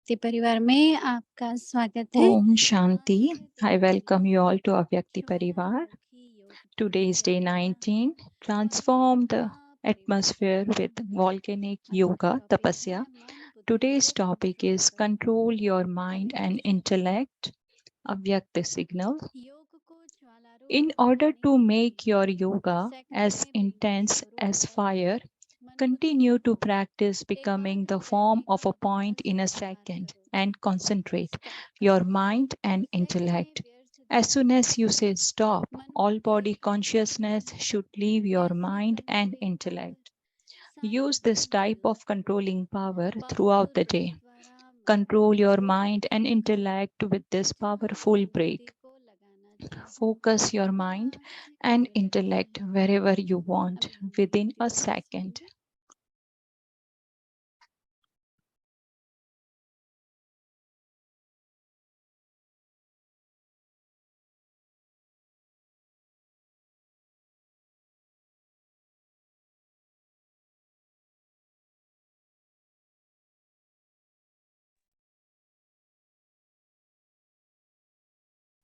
अव्यक्ति परिवार में आपका स्वागत है। Om Shanti. I welcome you all to Avyakti Parivar. Today is day 19. Transform the atmosphere with volcanic yoga tapasya. Today's topic is control your mind and intellect. Avyakti signal. In order to make your yoga as intense as fire, continue to practice becoming the form of a point in a second and concentrate your mind and intellect. As soon as you say stop, all body consciousness should leave your mind and intellect. Use this type of controlling power throughout the day. Control your mind and intellect with this powerful break. Focus your mind and intellect wherever you want within a second.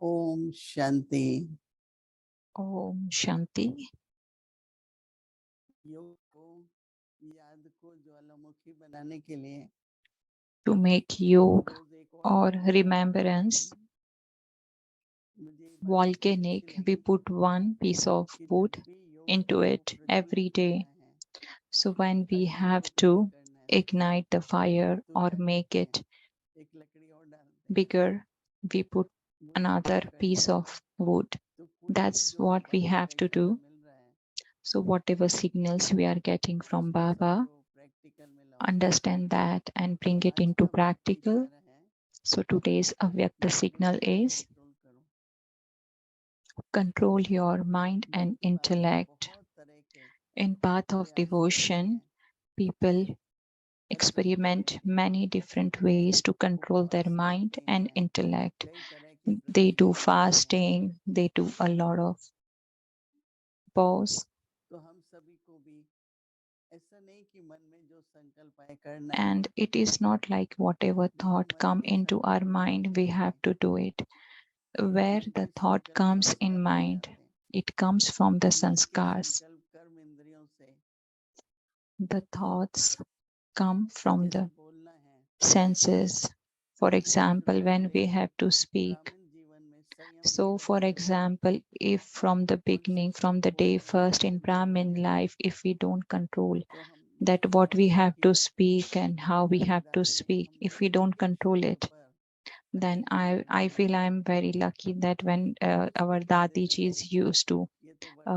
Om Shanti. Om Shanti. योग को याद को ज्वालामुखी बनाने के लिए To make yoga or remembrance volcanic, we put one piece of wood into it every day. So when we have to ignite the fire or make it bigger, we put another piece of wood. That's what we have to do. So whatever signals we are getting from Baba, understand that and bring it into practical. So today's Avyakta signal is control your mind and intellect. In path of devotion, people experiment many different ways to control their mind and intellect. They do fasting, they do a lot of pause. And it is not like whatever thought come into our mind, we have to do it. Where the thought comes in mind, it comes from the sanskars. The thoughts come from the senses. For example, when we have to speak. So for example, if from the beginning, from the day first in Brahmin life, if we don't control that what we have to speak and how we have to speak, if we don't control it, then I feel I'm very lucky that when our Dadijis used to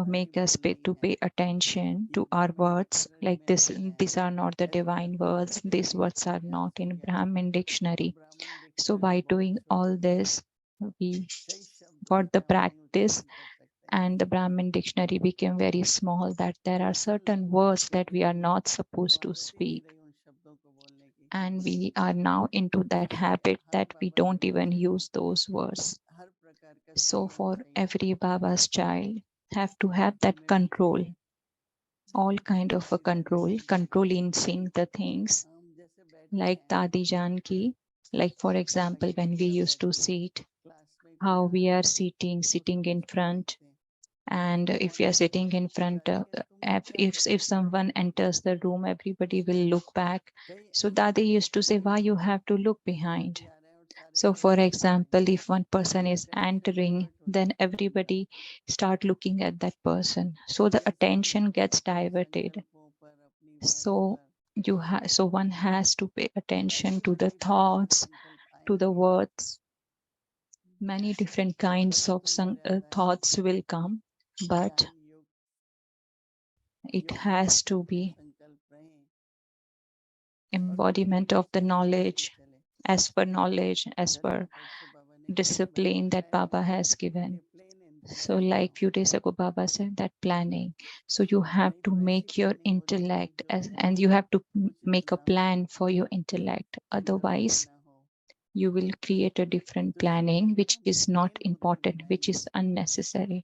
make us pay attention to our words, like this, these are not the divine words, these words are not in Brahmin dictionary. So by doing all this, we got the practice, and the Brahmin dictionary became very small, that there are certain words that we are not supposed to speak. And we are now into that habit that we don't even use those words. So for every Baba's child, have to have that control, all kind of a control in seeing the things, like Dadi Janki, like for example, when we used to sit, how we are sitting in front. And if we are sitting in front, if someone enters the room, everybody will look back. So Dadi used to say, why you have to look behind? So for example, if one person is entering, then everybody start looking at that person. So the attention gets diverted. So so one has to pay attention to the thoughts, to the words. Many different kinds of thoughts will come, but it has to be embodiment of the knowledge, as per discipline that Baba has given. So like few days ago, Baba said that planning. So you have to make your intellect and you have to make a plan for your intellect. Otherwise, you will create a different planning, which is not important, which is unnecessary.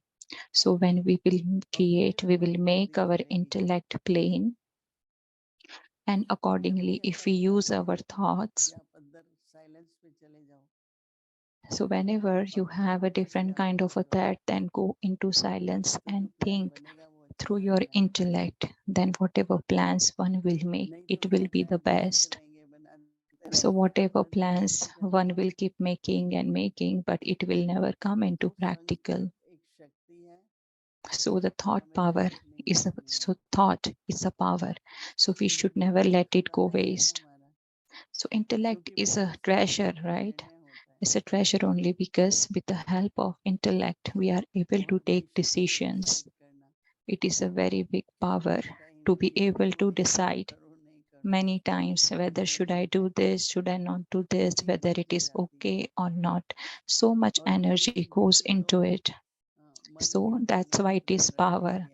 So when we will make our intellect plain. And accordingly, if we use our thoughts So whenever you have a different kind of a thought, then go into silence and think through your intellect. Then whatever plans one will make, it will be the best. So whatever plans one will keep making and making, but it will never come into practical. So the thought power thought is a power. So we should never let it go waste. So intellect is a treasure, right? It's a treasure only because with the help of intellect, we are able to take decisions. It is a very big power to be able to decide many times whether should I do this, should I not do this, whether it is okay or not. So much energy goes into it. So that's why it is power.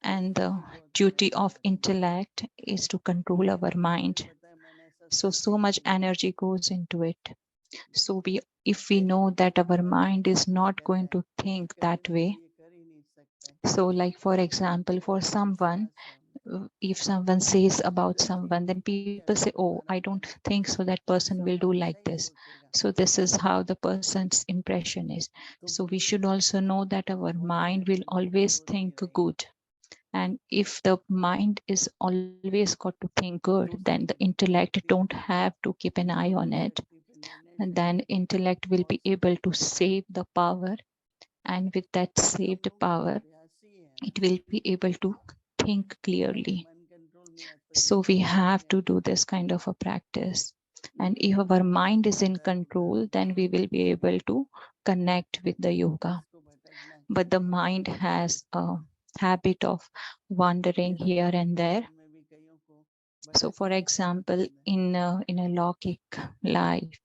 And the duty of intellect is to control our mind. So much energy goes into it. So if we know that our mind is not going to think that way, so like for example, for someone, if someone says about someone, then people say, oh, I don't think so that person will do like this. So this is how the person's impression is. So we should also know that our mind will always think good. And if the mind is always got to think good, then the intellect don't have to keep an eye on it. And then intellect will be able to save the power. And with that saved power, it will be able to think clearly. So we have to do this kind of a practice. And if our mind is in control, then we will be able to connect with the yoga. But the mind has a habit of wandering here and there. So for example, in a logic life,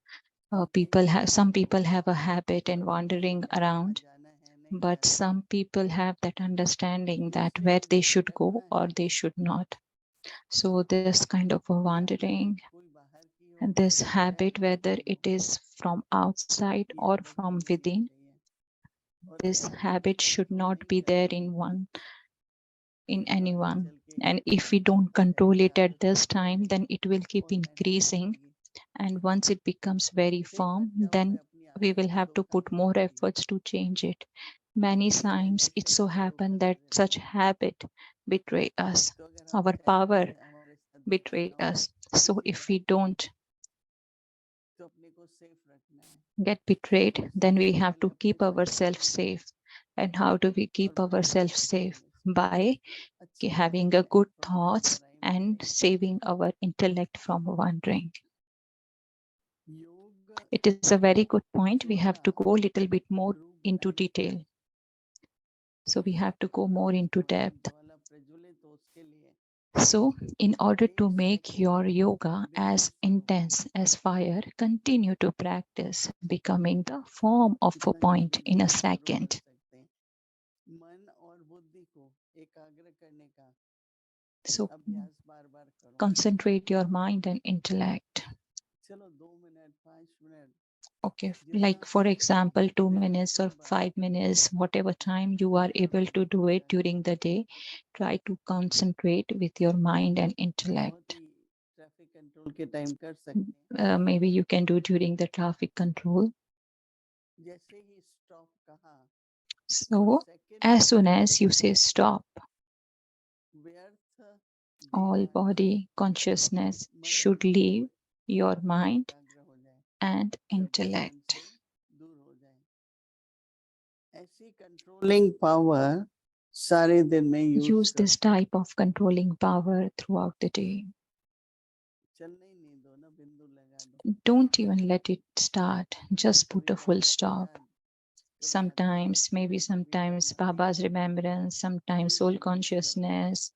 some people have a habit in wandering around, but some people have that understanding that where they should go or they should not. So this kind of a wandering and this habit, whether it is from outside or from within, this habit should not be there in anyone. And if we don't control it at this time, then it will keep increasing. And once it becomes very firm, then we will have to put more efforts to change it. Many times it so happens that such habit betray us, our power betray us. So if we don't get betrayed, then we have to keep ourselves safe. And how do we keep ourselves safe? By having a good thoughts and saving our intellect from wandering. It is a very good point. We have to go a little bit more into detail. So we have to go more into depth. So in order to make your yoga as intense as fire, continue to practice becoming the form of a point in a second. So concentrate your mind and intellect. Okay, like for example, 2 minutes or 5 minutes, whatever time you are able to do it during the day, try to concentrate with your mind and intellect. Maybe you can do during the traffic control. So as soon as you say stop, all body consciousness should leave your mind and intellect. controlling power सारे दिन में Use this type of controlling power throughout the day. Don't even let it start. Just put a full stop. Sometimes Baba's remembrance, sometimes soul consciousness,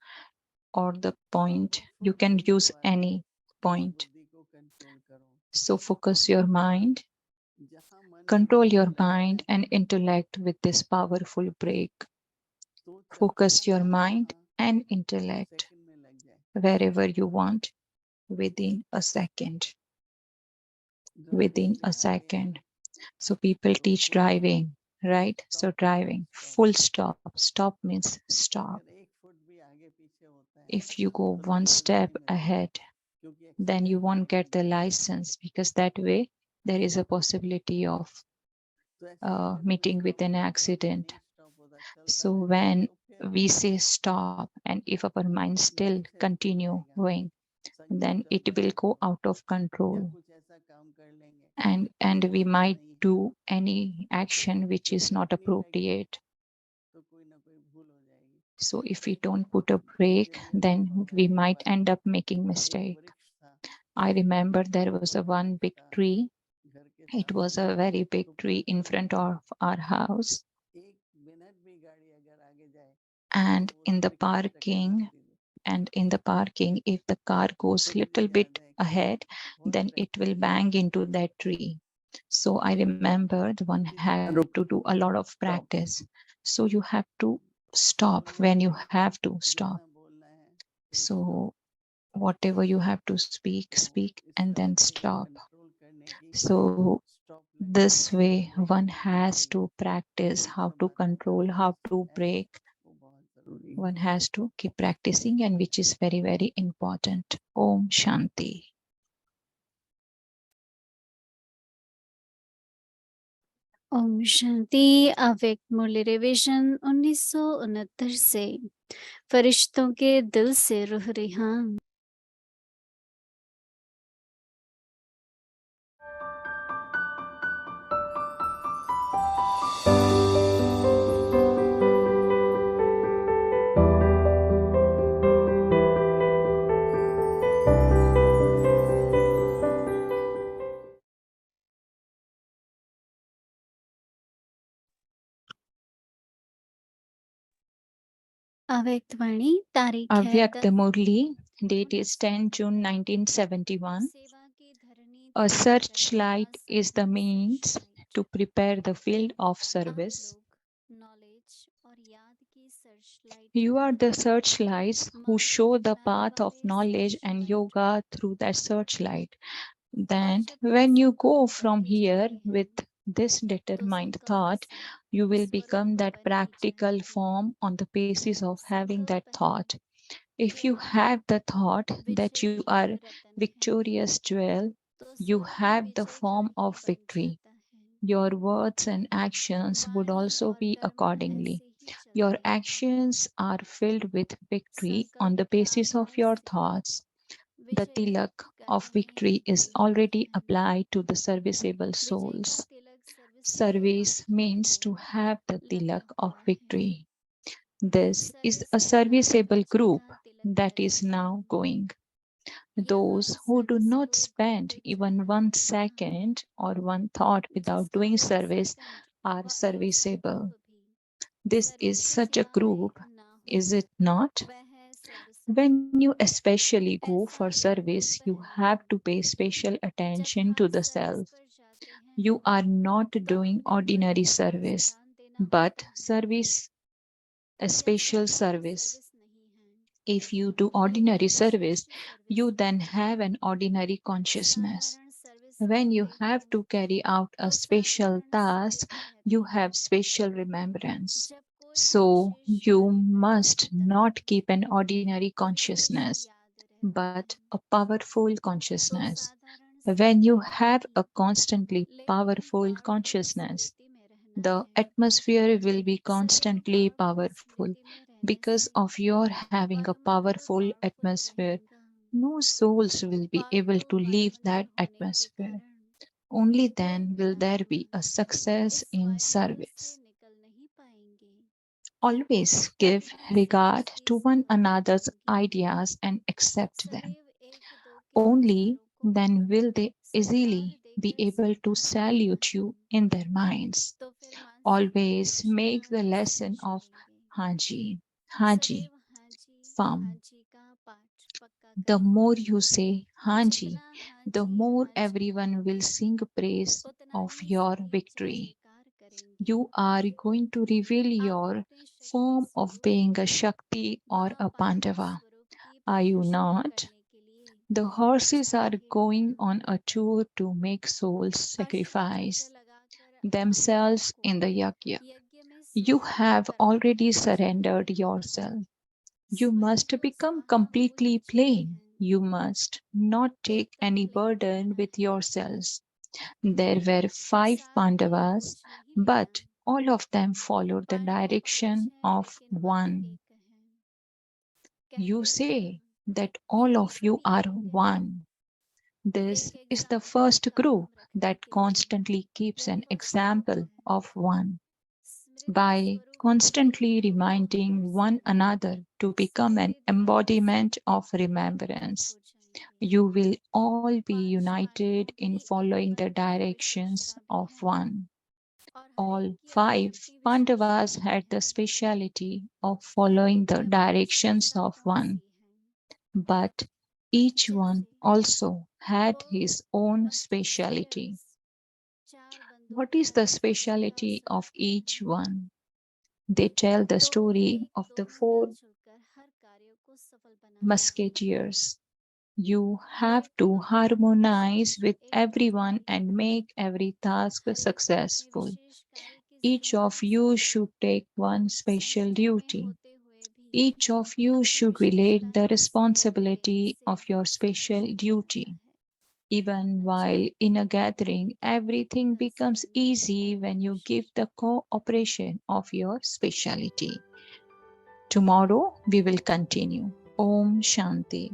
or the point. You can use any point. So focus your mind, control your mind and intellect with this powerful break. Focus your mind and intellect wherever you want within a second. Within a second. So people teach driving, right? So driving, full stop. Stop means stop. If you go one step ahead, then you won't get the license because that way there is a possibility of meeting with an accident. So when we say stop, and if our mind still continue going, then it will go out of control, and we might do any action which is not appropriate. So if we don't put a break, then we might end up making mistake. I remember there was a one big tree. It was a very big tree in front of our house. And in the parking, if the car goes little bit ahead, then it will bang into that tree. So I remember the one had to do a lot of practice. So you have to stop when you have to stop. So whatever you have to speak and then stop. So this way one has to practice how to control, how to break. One has to keep practicing, and which is very, very important. Om Shanti. Om Shanti. अव्यक्त मुरली revision 1969 से फरिश्तों के दिल से रूह रिहान। अव्यक्त वाणी तारीख है Avyakt Murli, date is 10 June 1971. A searchlight is the means to prepare the field of service. You are the searchlights who show the path of knowledge and yoga through that searchlight. Then, when you go from here with this determined thought, you will become that practical form on the basis of having that thought. If you have the thought that you are victorious jewel, you have the form of victory. Your words and actions would also be accordingly. Your actions are filled with victory on the basis of your thoughts. The tilak of victory is already applied to the serviceable souls. Service means to have the tilak of victory. This is a serviceable group that is now going. Those who do not spend even 1 second or one thought without doing service are serviceable. This is such a group, is it not? When you especially go for service, you have to pay special attention to the self. You are not doing ordinary service, but service, a special service. If you do ordinary service, you then have an ordinary consciousness. When you have to carry out a special task, you have special remembrance. So you must not keep an ordinary consciousness, but a powerful consciousness. When you have a constantly powerful consciousness, the atmosphere will be constantly powerful. Because of your having a powerful atmosphere, no souls will be able to leave that atmosphere. Only then will there be a success in service. Always give regard to one another's ideas and accept them. Only then will they easily be able to salute you in their minds. Always make the lesson of Haji, Haji, firm. The more you say Haji, the more everyone will sing praise of your victory. You are going to reveal your form of being a Shakti or a Pandava. Are you not? The horses are going on a tour to make souls sacrifice themselves in the yajna. You have already surrendered yourself. You must become completely plain. You must not take any burden with yourselves. There were 5 Pandavas, but all of them followed the direction of one. You say that all of you are one. This is the first group that constantly keeps an example of one. By constantly reminding one another to become an embodiment of remembrance, you will all be united in following the directions of one. All 5 Pandavas had the speciality of following the directions of one, but each one also had his own speciality. What is the speciality of each one? They tell the story of the 4 musketeers. You have to harmonize with everyone and make every task successful. Each of you should take one special duty. Each of you should relate the responsibility of your special duty. Even while in a gathering, everything becomes easy when you give the cooperation of your specialty. Tomorrow we will continue. Om Shanti.